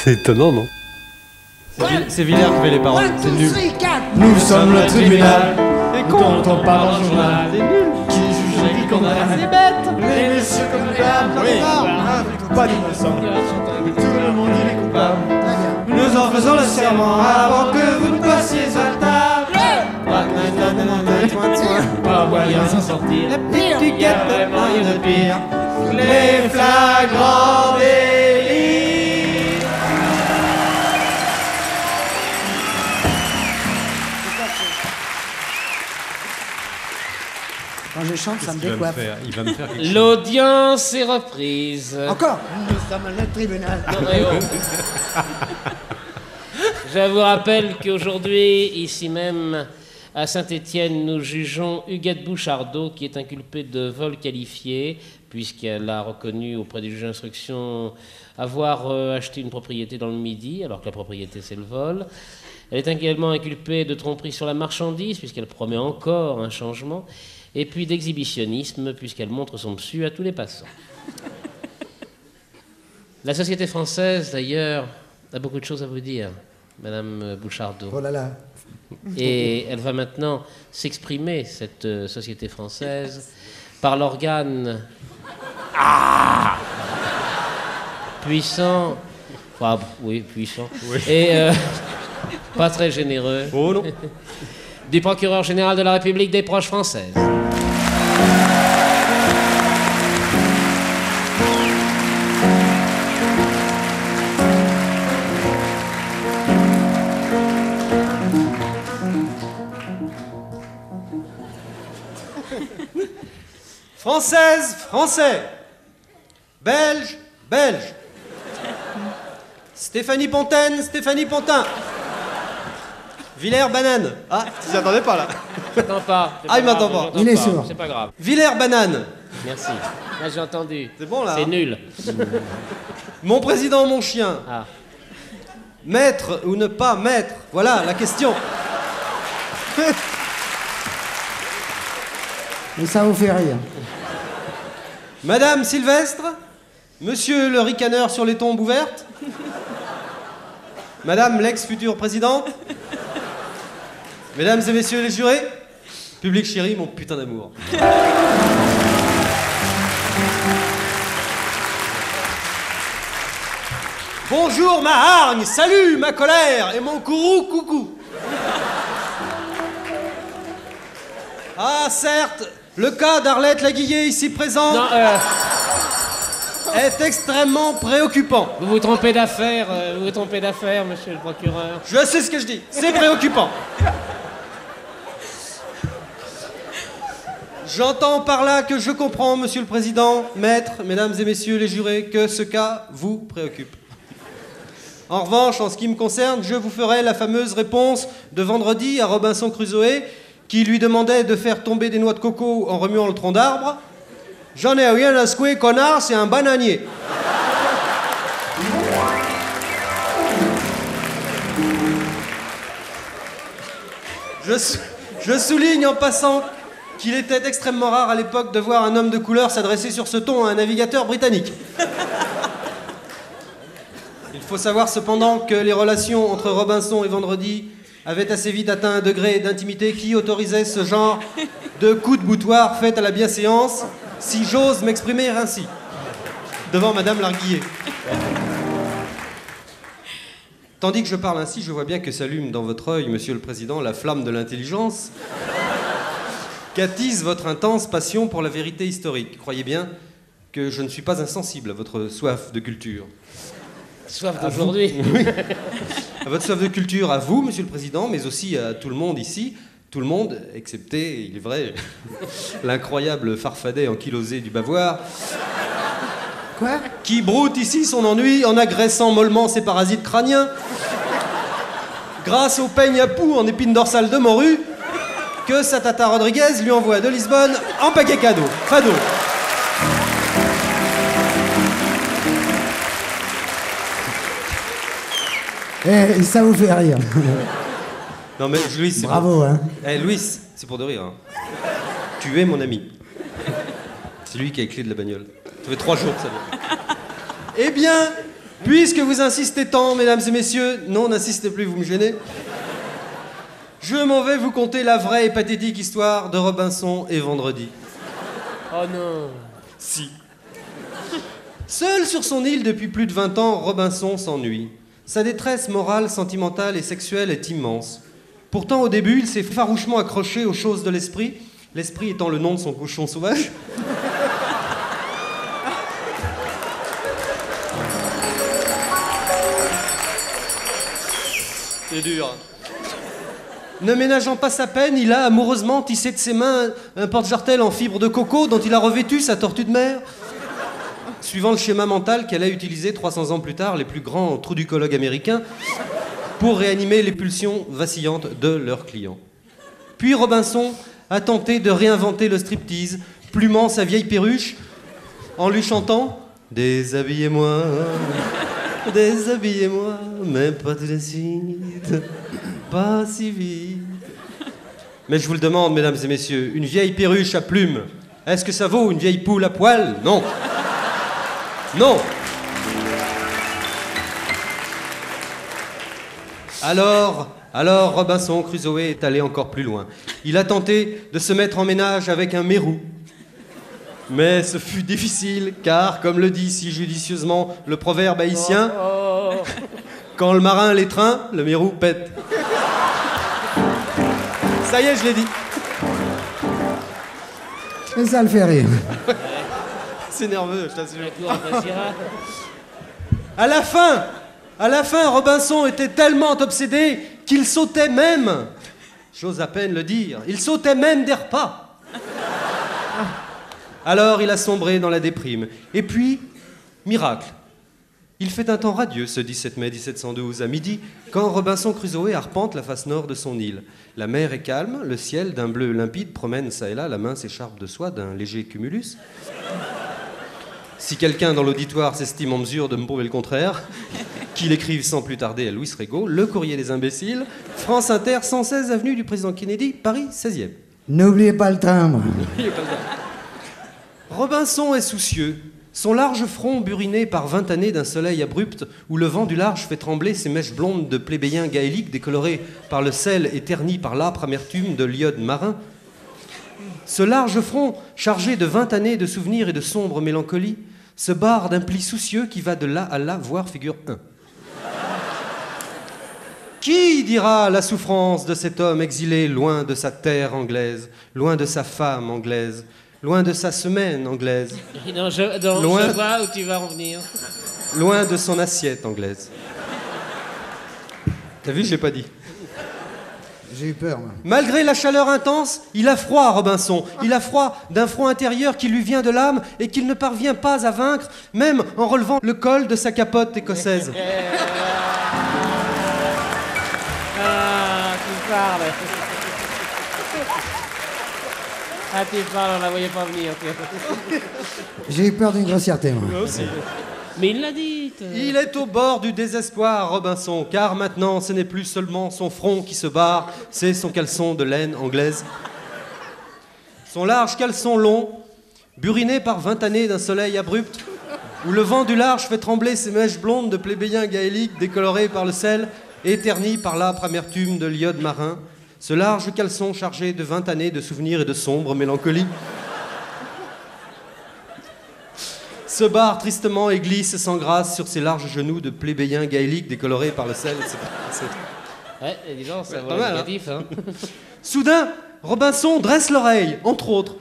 C'est étonnant, non? C'est Villers qui fait les paroles, c'est nul. Nous sommes le tribunal, C'est dont con. on parle dans le journal, C'est nul. qui juge et qui condamne. C'est bête. Les messieurs comme les dames, pas d'innocents. Tout le monde il est coupable. Nous en faisons le serment avant que vous ne passiez à table. Pas moyen de s'en sortir. La petite tuquette, rien de pire. Les flagrants délits. Quand je chante, ça me décoiffe. Il va me faire quelque chose. L'audience est reprise. Encore. Nous sommes le tribunal. Non, mais oh. Je vous rappelle qu'aujourd'hui, ici même, à Saint-Étienne, nous jugeons Huguette Bouchardot, qui est inculpée de vol qualifié, puisqu'elle a reconnu auprès du juge d'instruction avoir acheté une propriété dans le Midi, alors que la propriété, c'est le vol. Elle est également inculpée de tromperie sur la marchandise, puisqu'elle promet encore un changement, et puis d'exhibitionnisme, puisqu'elle montre son psu à tous les passants. La société française, d'ailleurs, a beaucoup de choses à vous dire, Madame Bouchardot. Oh là là. Et elle va maintenant s'exprimer, cette société française, par l'organe puissant, enfin, oui, puissant, et pas très généreux, Oh non. du procureur général de la République des proches françaises. Française, Français. Belge, Belge. Stéphanie Pontaine, Stéphanie Pontin. Villers Banane. Ah, tu t'y attendais pas là. J'entends pas. c'est Ah, il grave, m'entend pas. j'entends Il est sourd. C'est pas grave. Villers Banane. Merci. Là, j'ai entendu. C'est bon là. C'est hein nul. Mon président, mon chien. Ah. Maître ou ne pas maître. Voilà la question. Mais ça vous fait rire. Madame Sylvestre. Monsieur le ricaneur sur les tombes ouvertes. Madame l'ex-future présidente. Mesdames et messieurs les jurés. Public chéri, mon putain d'amour. Bonjour ma hargne, salut ma colère et mon courroux coucou. Ah certes, le cas d'Arlette Laguillet ici présent Non, est extrêmement préoccupant. vous vous trompez d'affaire, monsieur le procureur. Je sais ce que je dis, c'est préoccupant. J'entends par là que je comprends, monsieur le président, maître, mesdames et messieurs les jurés, que ce cas vous préoccupe. En revanche, en ce qui me concerne, je vous ferai la fameuse réponse de vendredi à Robinson Crusoe, qui lui demandait de faire tomber des noix de coco en remuant le tronc d'arbre. J'en ai rien à secouer, connard, c'est un bananier. Je souligne en passant qu'il était extrêmement rare à l'époque de voir un homme de couleur s'adresser sur ce ton à un navigateur britannique. Il faut savoir cependant que les relations entre Robinson et Vendredi avaient assez vite atteint un degré d'intimité qui autorisait ce genre de coup de boutoir fait à la bienséance, si j'ose m'exprimer ainsi, devant Madame Larguillet. Tandis que je parle ainsi, je vois bien que s'allume dans votre œil, Monsieur le Président, la flamme de l'intelligence, qu'attise votre intense passion pour la vérité historique. Croyez bien que je ne suis pas insensible à votre soif de culture. Soif d'aujourd'hui. Oui. À votre soif de culture, à vous, Monsieur le Président, mais aussi à tout le monde ici. Tout le monde, excepté, il est vrai, l'incroyable Farfadet ankylosé du Bavoir, Quoi? qui broute ici son ennui en agressant mollement ses parasites crâniens, grâce au peigne à poux en épine dorsale de morue, que sa tata Rodriguez lui envoie de Lisbonne en paquet cadeau. Fado. Et ça vous fait rire. Non mais Louis, c'est Bravo, hein. Eh, Louis, c'est pour de rire. Hein. Tu es mon ami. C'est lui qui a les clés de la bagnole. Ça fait 3 jours que ça vient. Eh bien, Puisque vous insistez tant, mesdames et messieurs, non, n'insistez plus, vous me gênez. Je m'en vais vous conter la vraie et pathétique histoire de Robinson et Vendredi. Oh non. Si. Seul sur son île depuis plus de 20 ans, Robinson s'ennuie. Sa détresse morale, sentimentale et sexuelle est immense. Pourtant, au début, il s'est farouchement accroché aux choses de l'esprit, l'esprit étant le nom de son cochon sauvage. C'est dur. Ne ménageant pas sa peine, il a amoureusement tissé de ses mains un porte-jartel en fibre de coco dont il a revêtu sa tortue de mer. Suivant le schéma mental qu'elle a utilisé 300 ans plus tard les plus grands truducologues américains pour réanimer les pulsions vacillantes de leurs clients. Puis Robinson a tenté de réinventer le striptease, plumant sa vieille perruche en lui chantant « Déshabillez-moi, déshabillez-moi, mais pas tout de suite, pas si vite. » Mais je vous le demande, mesdames et messieurs, une vieille perruche à plumes, est-ce que ça vaut une vieille poule à poil? Non. Non. Alors Robinson Crusoe est allé encore plus loin. Il a tenté de se mettre en ménage avec un mérou. Mais ce fut difficile, car, comme le dit si judicieusement le proverbe haïtien, quand le marin l'étreint, le mérou pète. Ça y est, je l'ai dit. Et ça le fait rire. C'est nerveux, je t'assure. À la fin, Robinson était tellement obsédé qu'il sautait même, j'ose à peine le dire, il sautait même des repas. Alors il a sombré dans la déprime. Et puis, miracle, il fait un temps radieux ce 17 mai 1712 à midi, quand Robinson Crusoe arpente la face nord de son île. La mer est calme, le ciel d'un bleu limpide promène çà et là la mince écharpe de soie d'un léger cumulus. Si quelqu'un dans l'auditoire s'estime en mesure de me prouver le contraire, qu'il écrive sans plus tarder à Louis Rego, Le Courrier des Imbéciles, France Inter, 116 avenue du Président Kennedy, Paris 16e. N'oubliez pas le timbre. Robinson est soucieux. Son large front buriné par 20 années d'un soleil abrupt où le vent du large fait trembler ses mèches blondes de plébéien gaélique décolorées par le sel et ternies par l'âpre amertume de l'iode marin. Ce large front, chargé de 20 années de souvenirs et de sombres mélancolies, se barre d'un pli soucieux qui va de là à là, voir figure 1. Qui dira la souffrance de cet homme exilé loin de sa terre anglaise, loin de sa femme anglaise, loin de sa semaine anglaise, Non, je vois où tu vas en venir. loin de son assiette anglaise. T'as vu, je l'ai pas dit. J'ai eu peur, moi. Malgré la chaleur intense, il a froid, Robinson. Il a froid d'un froid intérieur qui lui vient de l'âme et qu'il ne parvient pas à vaincre, même en relevant le col de sa capote écossaise. Ah, tu parles. Ah, tu parles, on la voyait pas venir. J'ai eu peur d'une grossièreté, moi. Moi aussi. Mais il l'a dit. Il est au bord du désespoir, Robinson, car maintenant ce n'est plus seulement son front qui se barre, c'est son caleçon de laine anglaise. Son large caleçon long, buriné par 20 années d'un soleil abrupt, où le vent du large fait trembler ses mèches blondes de plébéien gaélique décolorées par le sel et ternies par l'âpre amertume de l'iode marin. Ce large caleçon chargé de 20 années de souvenirs et de sombres mélancolies se barre tristement et glisse sans grâce sur ses larges genoux de plébéien gaélique décolorés par le sel. Ouais, dis donc, ça Ouais, va pas mal, négatif, hein. Soudain, Robinson dresse l'oreille, entre autres.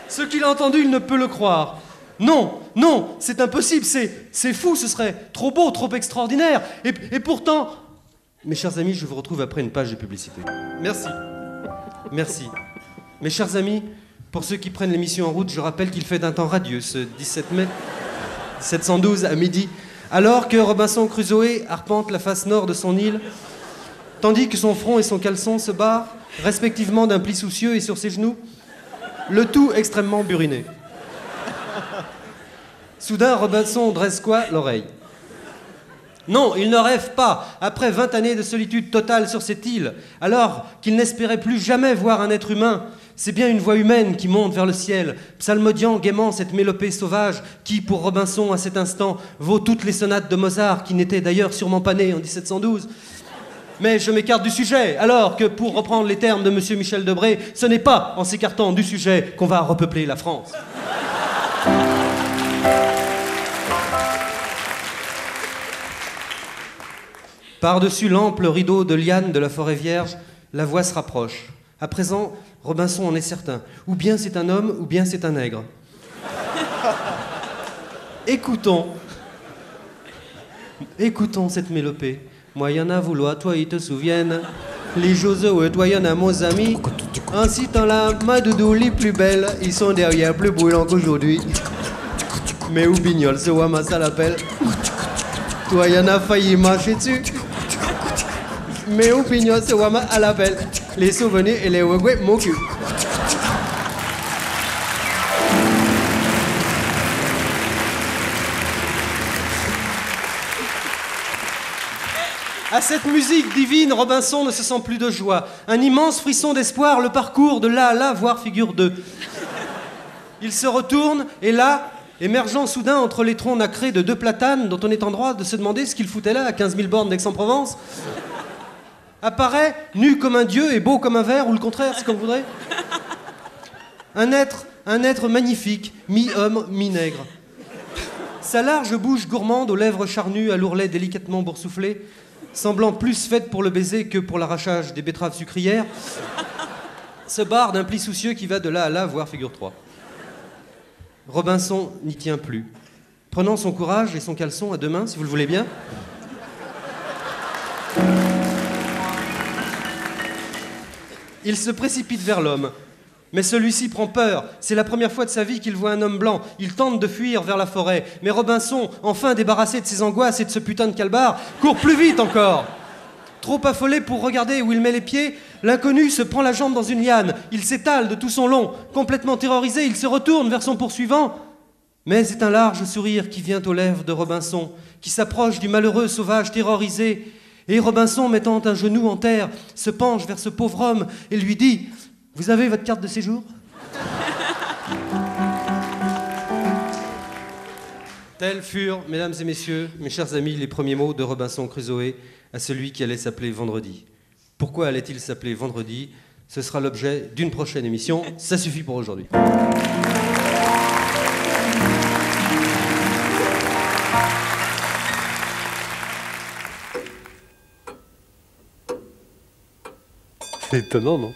Ce qu'il a entendu, il ne peut le croire. Non, non, c'est impossible, c'est fou, ce serait trop beau, trop extraordinaire. Et pourtant... Mes chers amis, je vous retrouve après une page de publicité. Merci. Merci. Mes chers amis, pour ceux qui prennent l'émission en route, je rappelle qu'il fait d'un temps radieux ce 17 mai 1712 à midi, alors que Robinson Crusoe arpente la face nord de son île, tandis que son front et son caleçon se barrent, respectivement d'un pli soucieux et sur ses genoux, le tout extrêmement buriné. Soudain, Robinson dresse quoi? L'oreille. Non, il ne rêve pas, après 20 années de solitude totale sur cette île, alors qu'il n'espérait plus jamais voir un être humain, C'est bien une voix humaine qui monte vers le ciel, psalmodiant gaiement cette mélopée sauvage qui, pour Robinson, à cet instant, vaut toutes les sonates de Mozart, qui n'étaient d'ailleurs sûrement pas nées en 1712. Mais je m'écarte du sujet, alors que, pour reprendre les termes de M. Michel Debré, ce n'est pas en s'écartant du sujet qu'on va repeupler la France. Par-dessus l'ample rideau de lianes de la forêt vierge, la voix se rapproche. À présent, Robinson en est certain. Ou bien c'est un homme, ou bien c'est un nègre. Écoutons cette mélopée. Moi, y en a vouloir, toi, ils te souviennent. Les Joseux, toi, y en a, mon ami. En citant la Madoudou, les plus belles, ils sont derrière, plus brûlants qu'aujourd'hui. Mais où Bignol, ce Wama, ça l'appelle. Toi, y en a failli marcher dessus. Mais où Bignol, ce Wama, à l'appel. Les souvenirs et les regrets, mon cul. À cette musique divine, Robinson ne se sent plus de joie. Un immense frisson d'espoir le parcourt de là à là, voire figure 2. Il se retourne et là, émergeant soudain entre les troncs nacrés de 2 platanes, dont on est en droit de se demander ce qu'il foutait là, à 15 000 bornes d'Aix-en-Provence, apparaît nu comme un dieu et beau comme un verre, ou le contraire, c'est comme vous voudrez. Un être magnifique, mi-homme, mi-nègre. Sa large bouche gourmande aux lèvres charnues à l'ourlet délicatement boursouflé, semblant plus faite pour le baiser que pour l'arrachage des betteraves sucrières, se barre d'un pli soucieux qui va de là à là, voire figure 3. Robinson n'y tient plus. Prenant son courage et son caleçon à 2 mains, si vous le voulez bien, il se précipite vers l'homme. Mais celui-ci prend peur. C'est la première fois de sa vie qu'il voit un homme blanc. Il tente de fuir vers la forêt. Mais Robinson, enfin débarrassé de ses angoisses et de ce putain de calbar, court plus vite encore. Trop affolé pour regarder où il met les pieds, l'inconnu se prend la jambe dans une liane. Il s'étale de tout son long. Complètement terrorisé, il se retourne vers son poursuivant. Mais c'est un large sourire qui vient aux lèvres de Robinson, qui s'approche du malheureux sauvage terrorisé. Et Robinson, mettant un genou en terre, se penche vers ce pauvre homme et lui dit « Vous avez votre carte de séjour ?» Tels furent, mesdames et messieurs, mes chers amis, les premiers mots de Robinson Crusoé à celui qui allait s'appeler Vendredi. Pourquoi allait-il s'appeler Vendredi? Ce sera l'objet d'une prochaine émission. Ça suffit pour aujourd'hui. C'est étonnant, non?